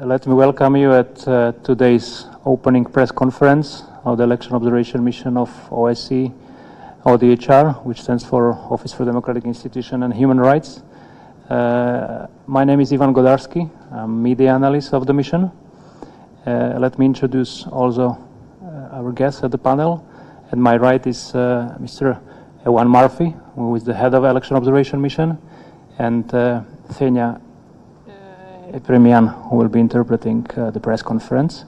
Let me welcome you at today's opening press conference of the Election Observation Mission of OSCE, ODHR, which stands for Office for Democratic Institutions and Human Rights. My name is Ivan Godarsky. I'm media analyst of the mission. Let me introduce also our guests at the panel. At my right is Mr. Ewan Murphy, who is the head of Election Observation Mission, and Thenia Premian, who will be interpreting the press conference.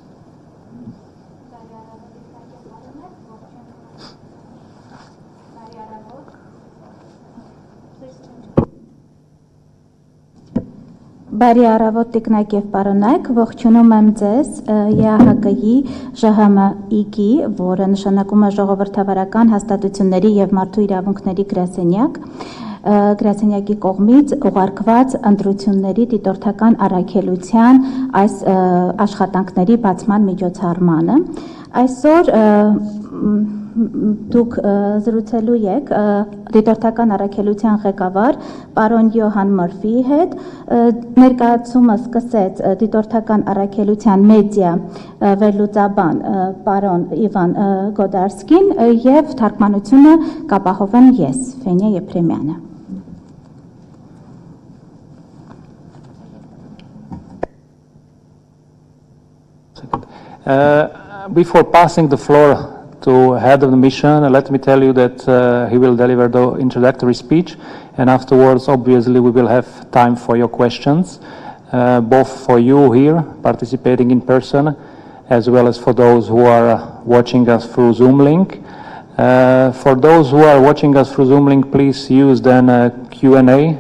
Բարի առավոտ տիկնայք եւ պարոնայք, ողջունում եմ ձեզ ԵԱՀԿ-ի ԺՀՄԻԳ-ի, որը նշանակում է ժողովրդավարական հաստատությունների եւ մարդու իրավունքների գրասենյակի կողմից ուղարկված ընտրությունների դիտորդական առաքելության այս աշխատանքների բացման միջոցառմանը։ Այսօր դուք զրուցելու եք դիտորդական առաքելության ղեկավար պարոն Յոհան Մորֆիի հետ, ներկայացումը սկսեց դիտորդական առաքելության մեդիա վերլուծաբան պարոն Իվան Գոդարսկին եւ թարգմանությունը կապահովեմ ես, Ֆենիա Եփրեմյանը։ Before passing the floor to head of the mission, let me tell you that he will deliver the introductory speech, and afterwards, obviously, we will have time for your questions, both for you here participating in person, as well as for those who are watching us through Zoom link. For those who are watching us through Zoom link, please use then Q&A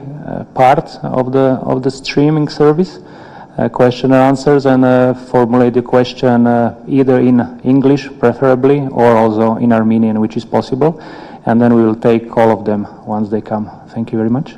part of the streaming service. Question and answers, and formulate the question either in English preferably or also in Armenian, which is possible, and then we will take all of them once they come. Thank you very much.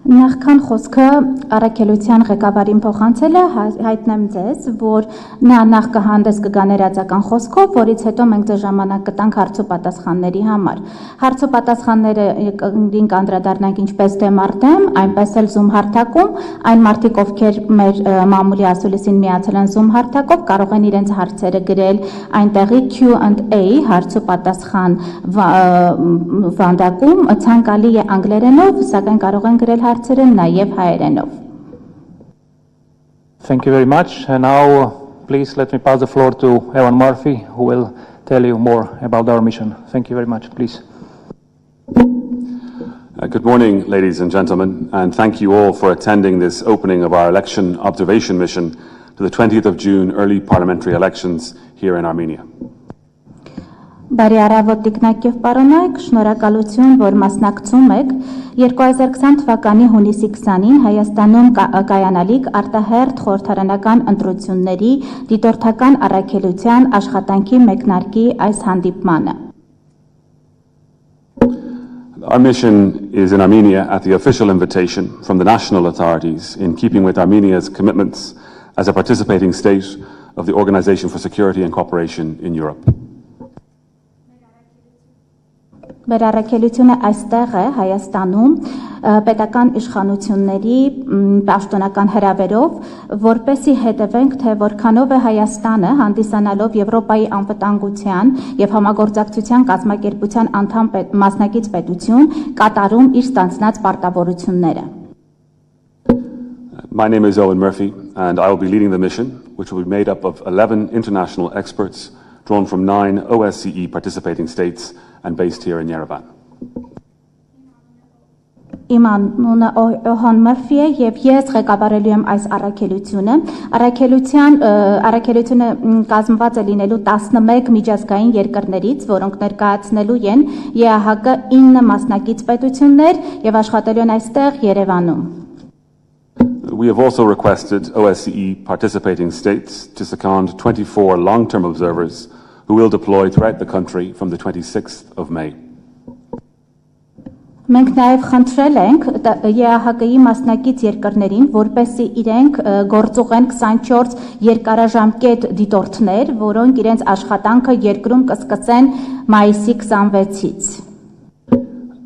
Նախքան խոսքը առաքելության ղեկավարին փոխանցել է, հայտնեմ ձեզ, որ նա նախ կհանդես կգա ներածական խոսքով, որից հետո մենք ձեզ ժամանակ կտանք հարց ու պատասխանների համար։ Հարց ու պատասխաններին կանդրադառնանք ինչպես դեմ առ դեմ, այնպես էլ Zoom հարթակում, այն մարդիկ, ովքեր մեր մամուլի ասուլիսին միացել են Zoom հարթակով, կարող են իրենց հարցերը գրել այնտեղի Q&A հարց ու պատասխան վանդակում, ցանկալի է անգլերենով, սակայն կարող են գրել Thank you very much. And now, please let me pass the floor to Ewan Murphy, who will tell you more about our mission. Thank you very much. Please. Good morning, ladies and gentlemen, and thank you all for attending this opening of our election observation mission to the 20th of June early parliamentary elections here in Armenia. Բարի առավոտ տիկնայք եւ պարոնայք, շնորհակալություն, որ մասնակցում եք 2020 թվականի հունիսի 20-ին Հայաստանում կայանալիք արտահերթ խորհրդարանական ընտրությունների դիտորդական առաքելության աշխատանքի մեկնարկի այս հանդիպմանը։ Our mission is in Armenia at the official invitation from the national authorities in keeping with Armenia's commitments as a participating state of the Organization for Security and Cooperation in Europe. Մեր առաքելությունը այստեղ է Հայաստանում պետական իշխանությունների պաշտոնական հրավերով, որպեսզի հետևենք, թե որքանով է Հայաստանը հանդիսանալով Եվրոպայի անվտանգության եւ համագործակցության կազմակերպության անդամ մասնակից պետություն կատարում իր ստանձնած պարտավորությունները։ My name is Owen Murphy, and I will be leading the mission, which will be made up of 11 international experts drawn from 9 OSCE participating states and based here in Yerevan. Իմ անունը Օհան Մորֆի է եւ ես ղեկավարելու եմ այս առաքելությունը։ Առաքելությունը կազմված է լինելու 11 միջազգային երկրներից, որոնք ներկայացնելու են ԵԱՀԿ 9 մասնակից պետություններ եւ աշխատելու են այստեղ Երևանում։ We have also requested OSCE participating states to second 24 long-term observers who will deploy throughout the country from the 26th of May. Մենք նաև խնդրել ենք ԵԱՀԿ-ի մասնակից երկրներին, որպեսզի իրենք գործուղեն 24 երկարաժամկետ դիտորդներ, որոնք իրենց աշխատանքը երկրում կսկսեն մայիսի 26-ից։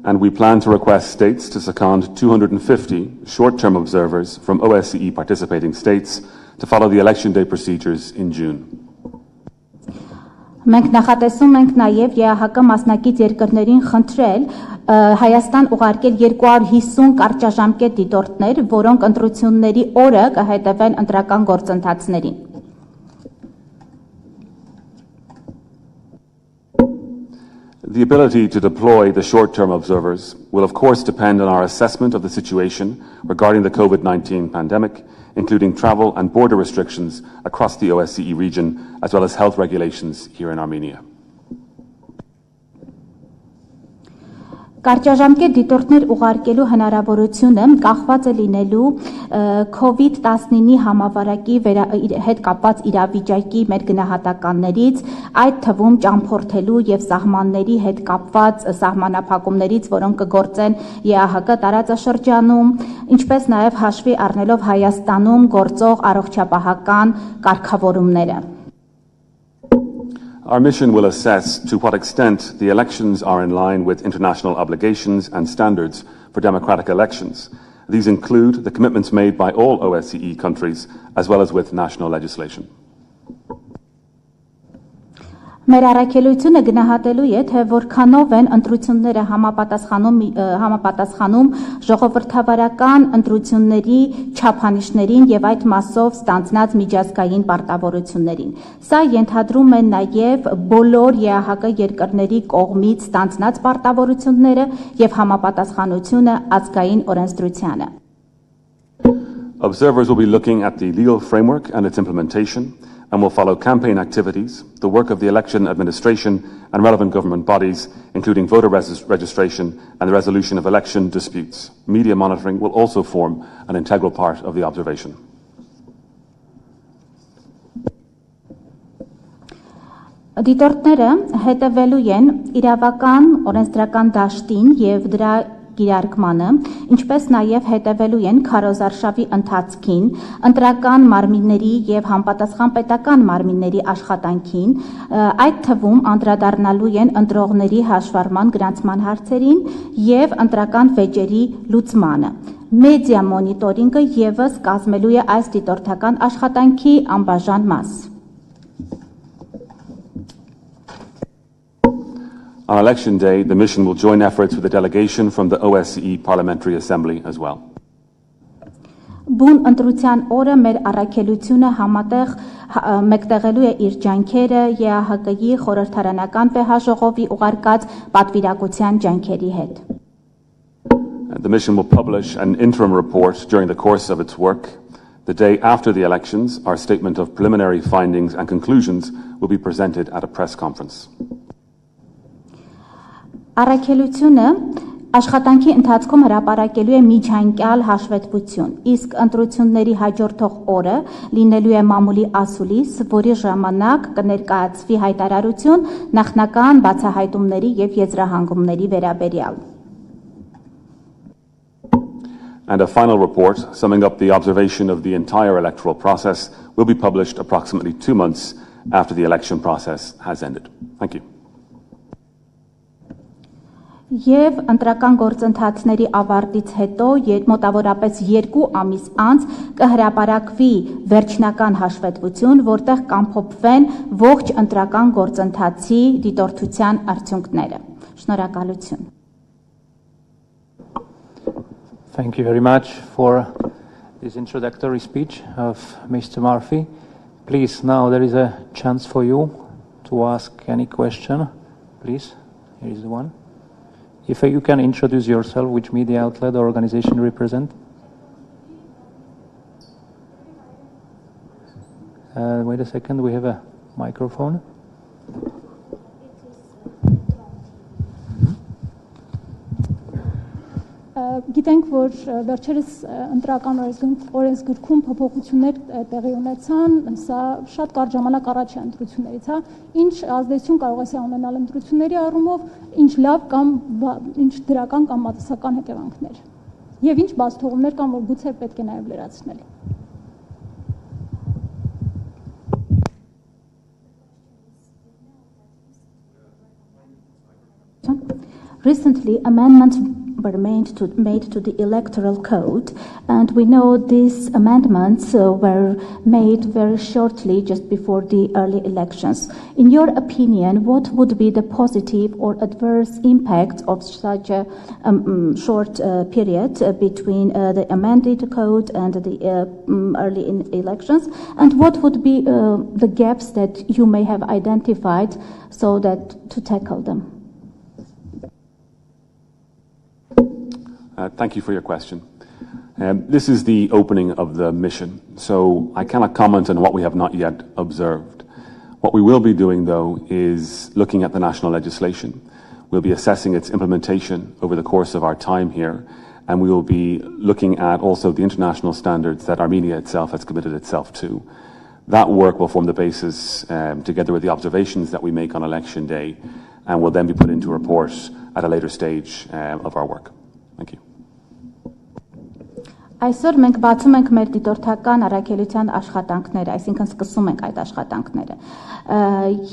and we plan to request states to second 250 short-term observers from OSCE participating states to follow the election day procedures in June. Մենք նախատեսում ենք նաև ԵԱՀԿ մասնակից երկրներին խնդրել Հայաստան ուղարկել 250 կարճաժամկետ դիտորդներ, որոնք ընտրությունների օրը կհետևեն ընտրական գործընթացներին։ The ability to deploy the short-term observers will of course depend on our assessment of the situation regarding the COVID-19 pandemic, including travel and border restrictions across the OSCE region, as well as health regulations here in Armenia. Կարճաժամկետ դիտորդներ ուղարկելու հնարավորությունը կախված է լինելու COVID-19-ի համավարակի հետ կապված իրավիճակի մեր գնահատականներից, այդ թվում ճամփորդելու եւ սահմանների հետ կապված սահմանափակումներից, որոնք կգործեն ԵԱՀԿ տարածաշրջանում, ինչպես նաեւ հաշվի առնելով Հայաստանում գործող առողջապահական կարգավորումները։ Our mission will assess to what extent the elections are in line with international obligations and standards for democratic elections. These include the commitments made by all OSCE countries, as well as with national legislation. Մեր առաքելությունը գնահատելու է, թե որքանով են ընտրությունները համապատասխանում ժողովրդավարական ընտրությունների չափանիշներին եւ այդ մասով ստանձնած միջազգային պարտավորություններին։ Սա ենթադրում է նաեւ բոլոր ԵԱՀԿ երկրների կողմից ստանձնած պարտավորությունները եւ համապատասխանությունը ազգային օրենսդրությանը։ Observers will be looking at the legal framework and its implementation, and will follow campaign activities, the work of the election administration and relevant government bodies, including voter registration and the resolution of election disputes. Media monitoring will also form an integral part of the observation. Դիտորդները հետևելու են իրավական օրենսդրական դաշտին եւ դրա գիրարկմանը, ինչպես նաև հետևելու են քարոզարշավի ընթացքին, ընտրական մարմինների եւ համապատասխան պետական մարմինների աշխատանքին, այդ թվում անդրադառնալու են ընտրողների հաշվառման գրանցման հարցերին եւ ընտրական վեճերի լուծմանը։ Մեդիա մոնիտորինգը եւս կազմելու է այս դիտորդական աշխատանքի անբաժան մաս։ On election day, the mission will join efforts with a delegation from the OSCE Parliamentary Assembly as well. Բուն ընտրության օրը մեր առաքելությունը համատեղ մեկտեղելու է իր ջանքերը ԵԱՀԿ-ի խորհրդարանական փեհաժողովի ուղարկած պատվիրակության ջանքերի հետ։ The mission will publish an interim report during the course of its work. The day after the elections, our statement of preliminary findings and conclusions will be presented at a press conference. Առաքելությունը աշխատանքի ընթացքում հրապարակելու է միջանկյալ հաշվետվություն, իսկ ընտրությունների հաջորդող օրը լինելու է մամուլի ասուլիս, որի ժամանակ կներկայացվի հայտարարություն նախնական բացահայտումների եւ եզրահանգումների վերաբերյալ։ And a final report summing up the observation of the entire electoral process will be published approximately 2 months after the election process has ended. Thank you. Եվ ընտրական գործընթացների ավարտից հետո մոտավորապես 2 ամիս անց կհրապարակվի վերջնական հաշվետվություն, որտեղ կամփոփվեն ողջ ընտրական գործընթացի դիտորդության արդյունքները։ Շնորհակալություն։ Thank you very much for this introductory speech of Mr. Murphy. Please, now there is a chance for you to ask any question. Please, here is the one. If you can introduce yourself, which media outlet or organization you represent. Wait a second, we have a microphone. Գիտենք, որ վերջերս ընտրական օրենսգրքում փոփոխություններ տեղի ունեցան, սա շատ կարճ ժամանակ առաջ է ընտրություններից, հա, ինչ ազդեցություն կարող է սա ունենալ ընտրությունների առումով, ինչ լավ կամ ինչ դրական կամ մատուցական հետևանքներ, եւ ինչ բացթողումներ կան, որ գուցե պետք է նաեւ լրացնել։ Recently, amendments were made to the electoral code, and we know these amendments were made very shortly just before the early elections. In your opinion, what would be the positive or adverse impact of such a short period between the amended code and the early elections, and what would be the gaps that you may have identified so that to tackle them? Thank you for your question. This is the opening of the mission, so I cannot comment on what we have not yet observed. What we will be doing, though, is looking at the national legislation. We'll be assessing its implementation over the course of our time here, and we will be looking at also the international standards that Armenia itself has committed itself to. That work will form the basis, together with the observations that we make on election day, and will then be put into a report at a later stage of our work. Thank you. Այսօր մենք բացում ենք մեր դիտորդական առաքելության աշխատանքները, այսինքն սկսում ենք այդ աշխատանքները։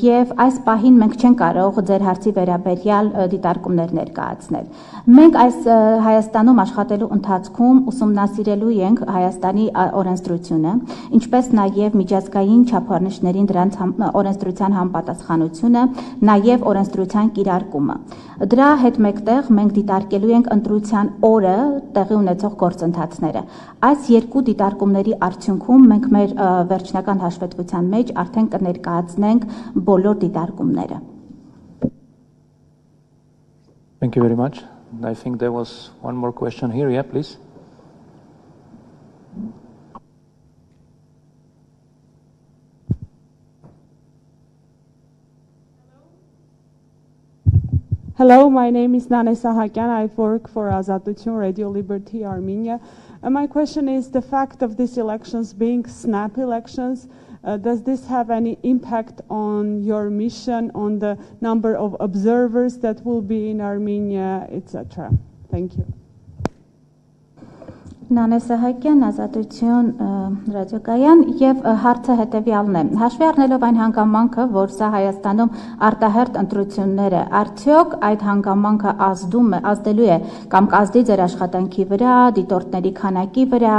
Եվ այս պահին մենք չենք կարող ձեր հարցի վերաբերյալ դիտարկումներ ներկայացնել։ Մենք այս Հայաստանում աշխատելու ընթացքում ուսումնասիրելու ենք Հայաստանի օրենսդրությունը, ինչպես նաև միջազգային չափորոշիչներին դրանց օրենսդրության համապատասխանությունը, նաև օրենսդրության կիրարկումը։ Դրա հետ մեկտեղ մենք դիտարկելու ենք ընտրության օրը տեղի ունեցող գործընթացները։ Այս երկու դիտարկումների արդյունքում մենք մեր վերջնական հաշվետվության մեջ արդեն կներկայացնենք բոլոր դիտարկումները։ Thank you very much. I think there was one more question here. Yeah, please. Hello, my name is Nane Sahakyan. I work for Azatutyun Radio Liberty Armenia. My question is the fact of these elections being snap elections, does this have any impact on your mission, on the number of observers that will be in Armenia, etc.? Thank you. Նանե Սահակյան, Ազատություն ռադիոկայան եւ հարցը հետեւյալն է. Հաշվի առնելով այն հանգամանքը, որ սա Հայաստանում արտահերթ ընտրությունները, արդյոք այդ հանգամանքը ազդելու է կամ կազդի ձեր աշխատանքի վրա, դիտորդների քանակի վրա?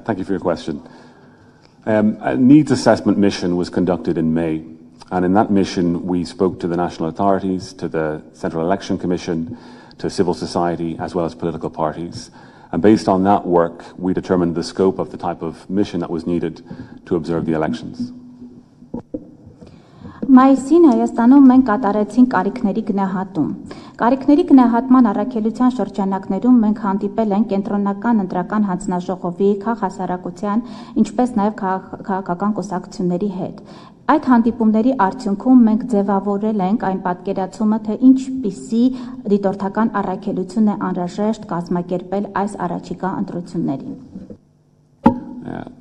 Thank you for your question. A needs assessment mission was conducted in May, and in that mission we spoke to the national authorities, to the Central Election Commission, to civil society as well as political parties, and based on that work we determined the scope of the type of mission that was needed to observe the elections. Մայիսին Հայաստանում մենք կատարեցինք կարիքների գնահատում։ Կարիքների գնահատման առաքելության շրջանակներում մենք հանդիպել ենք կենտրոնական ընտրական հանձնաժողովի, քաղաքասարակության, ինչպես նաև քաղաքական կուսակցությունների հետ։ Այդ հանդիպումների արդյունքում մենք ձևավորել ենք այն պատկերացումը, թե ինչպիսի դիտորդական առաքելություն է անհրաժեշտ կազմակերպել այս առաջիկա ընտրություններին։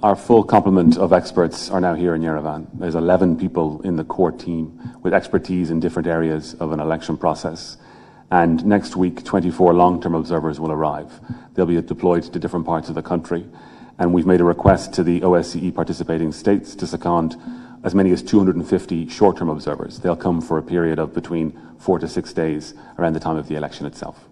Our full complement of experts are now here in Yerevan. There's 11 people in the core team with expertise in different areas of an election process. And next week, 24 long-term observers will arrive. They'll be deployed to different parts of the country. And we've made a request to the OSCE participating states to second as many as 250 short-term observers. They'll come for a period of between 4 to 6 days around the time of the election itself.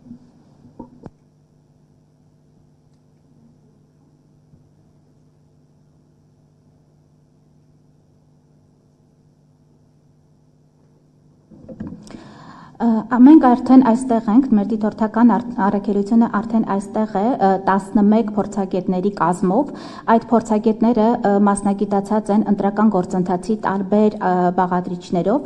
Մենք արդեն այստեղ ենք, մեր դիտորդական առաքելությունը արդեն այստեղ է 11 փորձագետների կազմով։ Այդ փորձագետները մասնագիտացած են ընտրական գործընթացի տարբեր բաղադրիչներով։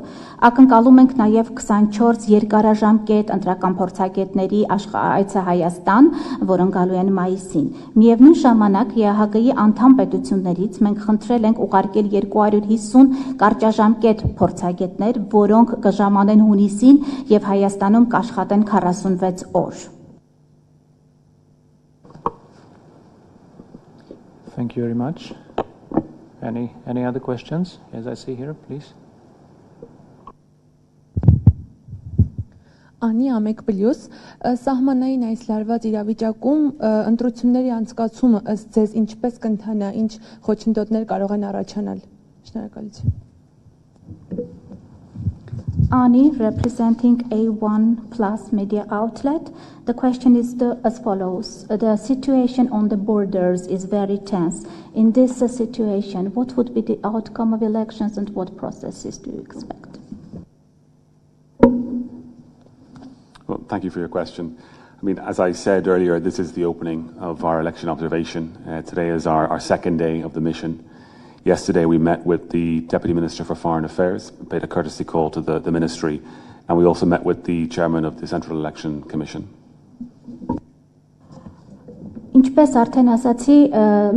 Ակնկալում ենք նաև 24 երկարաժամկետ ընտրական փորձագետների այցը Հայաստան, որոնք գալու են մայիսին։ Միևնույն ժամանակ ԵԱՀԿ-ի անդամ պետություններից մենք խնդրել ենք ուղարկել 250 կարճաժամկետ փորձագետներ, որոնք կժամանեն հունիսին եւ Հայաստանում կաշխատեն 46 օր։ Thank you very much. Any other questions? As I see here, please. Անի ամեկ պլյուս սահմանային այս լարված իրավիճակում ընտրությունների անցկացումը ըստ ձեզ ինչպես կընթանա, ինչ խոչընդոտներ կարող են առաջանալ։ Շնորհակալություն։ Ani, representing A1 Plus Media Outlet. The question is as follows. The situation on the borders is very tense. In this situation, what would be the outcome of elections and what processes do you expect? Well, thank you for your question. I mean, as I said earlier, this is the opening of our election observation. Today is our second day of the mission. Yesterday, we met with the Deputy Minister for Foreign Affairs, paid a courtesy call to the ministry, and we also met with the Chairman of the Central Election Commission. Ինչպես արդեն ասացի,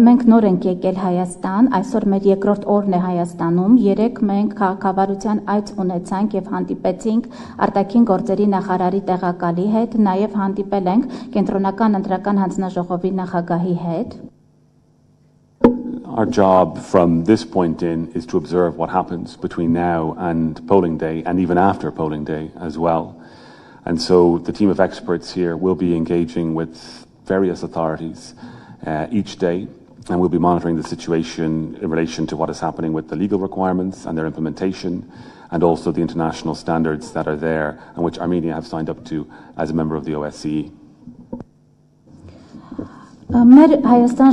մենք նոր ենք եկել Հայաստան, այսօր մեր երկրորդ օրն է Հայաստանում, երեք մենք քաղաքավարության այց ունեցանք եւ հանդիպեցինք արտաքին գործերի նախարարի տեղակալի հետ, նաեւ հանդիպել ենք կենտրոնական ընտրական հանձնաժողովի նախագահի հետ. Our job from this point in is to observe what happens between now and polling day and even after polling day as well. And so the team of experts here will be engaging with various authorities each day, and we'll be monitoring the situation in relation to what is happening with the legal requirements and their implementation, and also the international standards that are there and which Armenia have signed up to as a member of the OSCE. Մեր Հայաստան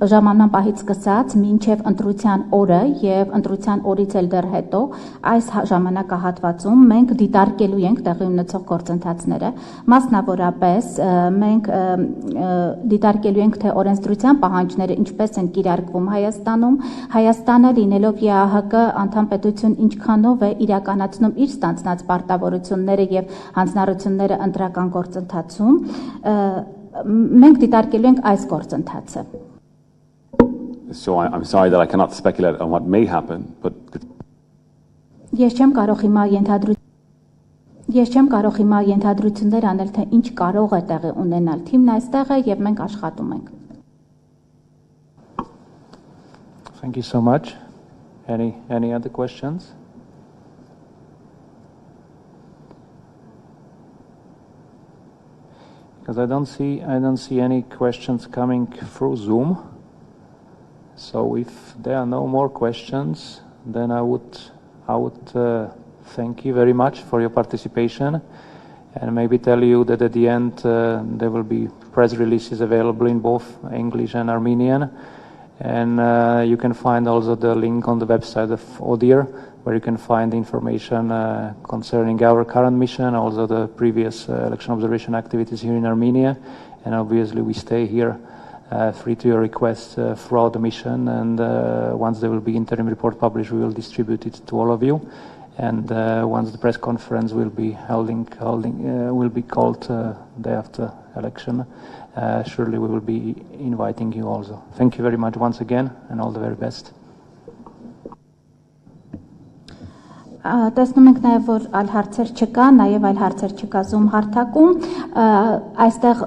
ժամանման պահից սկսած մինչև ընտրության օրը եւ ընտրության օրից էլ դեռ հետո այս ժամանակահատվածում մենք դիտարկելու ենք տեղի ունեցող գործընթացները, մասնավորապես մենք դիտարկելու ենք թե օրենսդրության պահանջները ինչպես են կիրարկվում Հայաստանում, Հայաստանը լինելով ԵԱՀԿ անդամ պետություն ինչքանով է իրականացնում իր ստանձնած պարտավորությունները եւ հանձնառությունները ընտրական գործընթացում, մենք դիտարկելու ենք այս գործընթացը. So I'm sorry that I cannot speculate on what may happen, but Ես չեմ կարող հիմա ենթադրություններ անել, թե ինչ կարող է տեղի ունենալ։ Թիմն այստեղ է եւ մենք աշխատում ենք. Thank you so much. Any other questions? Because I don't see any questions coming through Zoom. So if there are no more questions, then I would thank you very much for your participation, and maybe tell you that at the end there will be press releases available in both English and Armenian, and you can find also the link on the website of ODIHR, where you can find information concerning our current mission, also the previous election observation activities here in Armenia, and obviously we stay here free to your requests throughout the mission, and once there will be interim report published, we will distribute it to all of you, and once the press conference will be will be called day after election, surely we will be inviting you also. Thank you very much once again, and all the very best. Տեսնում ենք նաև որ այլ հարցեր չկա, նաև այլ հարցեր չկա Zoom հարթակում, այստեղ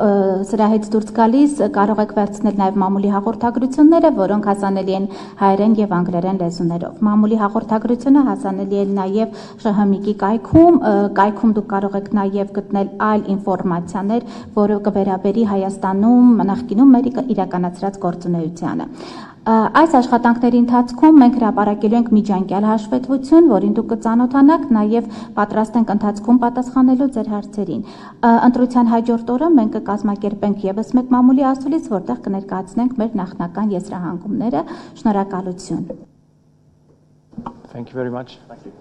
սրահից դուրս գալիս կարող եք վերցնել նաև մամուլի հաղորդագրությունները, որոնք հասանելի են հայերեն եւ անգլերեն լեզուներով։ Մամուլի հաղորդագրությունը հասանելի է նաև ԺՀՄԻԳ-ի կայքում դուք կարող եք նաև գտնել այլ ինֆորմացիաներ, որը կվերաբերի Հայաստանում նախկինում մեր իրականացրած գործունեությանը։ Այս աշխատանքների ընթացքում մենք հրապարակելու ենք միջանկյալ հաշվետվություն, որին դուք կծանոթանաք, նաև պատրաստ ենք ընթացքում պատասխանելու ձեր հարցերին։ Ընտրության հաջորդ օրը մենք կկազմակերպենք եւս մեկ մամուլի ասուլիս, որտեղ կներկայացնենք մեր նախնական եզրահանգումները։ Շնորհակալություն։ Thank you very much. Thank you.